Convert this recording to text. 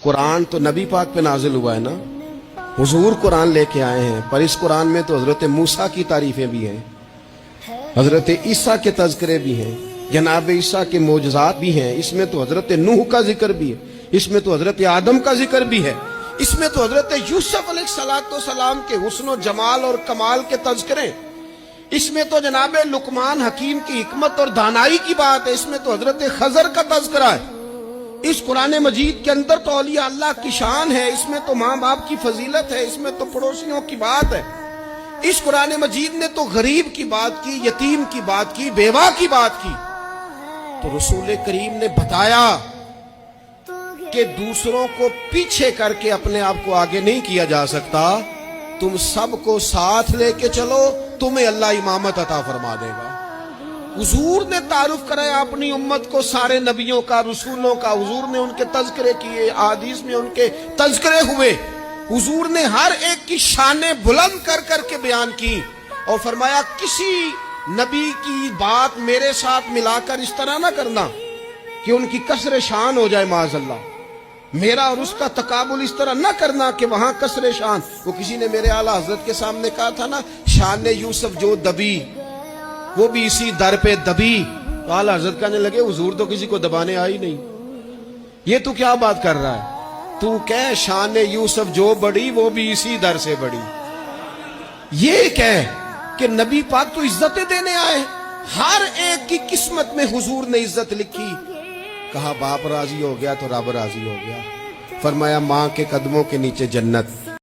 कुरान तो नबी पाक पे नाजिल हुआ है ना, हुजूर कुरान लेके आए हैं, पर इस कुरान में तो हजरत मूसा की तारीफें भी हैं, हजरत ईसा के तज़किरे भी हैं, जनाब ईसा के मोजज़ात भी हैं, इसमें तो हजरत नूह का जिक्र भी है, इसमें तो हजरत आदम का जिक्र भी है, इसमें तो हजरत यूसुफ अलैहिस्सलाम के हुस्न और जमाल और कमाल के तज़किरे, इसमें तो जनाब लुकमान हकीम की हिकमत और दानाई की बात है, इसमें तो हजरत खजर का तज़किरा है। इस कुरान मजीद के अंदर तो औलिया अल्लाह की शान है, इसमें तो माँ बाप की फजीलत है, इसमें तो पड़ोसियों की बात है। इस कुरान मजीद ने तो गरीब की बात की, यतीम की बात की, बेवा की बात की। तो रसूल करीम ने बताया कि दूसरों को पीछे करके अपने आप को आगे नहीं किया जा सकता, तुम सबको साथ लेके चलो, तुम्हें अल्लाह इमामत अता फरमा देगा। हुजूर ने तारुफ कराया अपनी उम्मत को सारे नबियों का, रसूलों का, हुजूर ने उनके तज़किरे किए, हदीस में उनके तज़किरे हुए, हुजूर ने हर एक की शाने बुलंद कर करके बयान की और फरमाया किसी नबी की बात मेरे साथ मिलाकर इस तरह ना करना कि उनकी कसरे शान हो जाए माज़अल्लाह, मेरा और उसका तकाबुल इस तरह ना करना कि वहां कसरे शान। वो किसी ने मेरे आला हजरत के सामने कहा था ना, शान यूसुफ जो दबी वो भी इसी दर पे दबी। तो आला हजरत कहने लगे हुजूर तो किसी को दबाने आई नहीं, ये तू क्या बात कर रहा है, तू कह शान यूसुफ जो बड़ी वो भी इसी दर से बड़ी। ये कह कि नबी पाक तो इज्जतें देने आए, हर एक की किस्मत में हुजूर ने इज्जत लिखी। कहा बाप राजी हो गया तो रब राजी हो गया। फरमाया माँ के कदमों के नीचे जन्नत,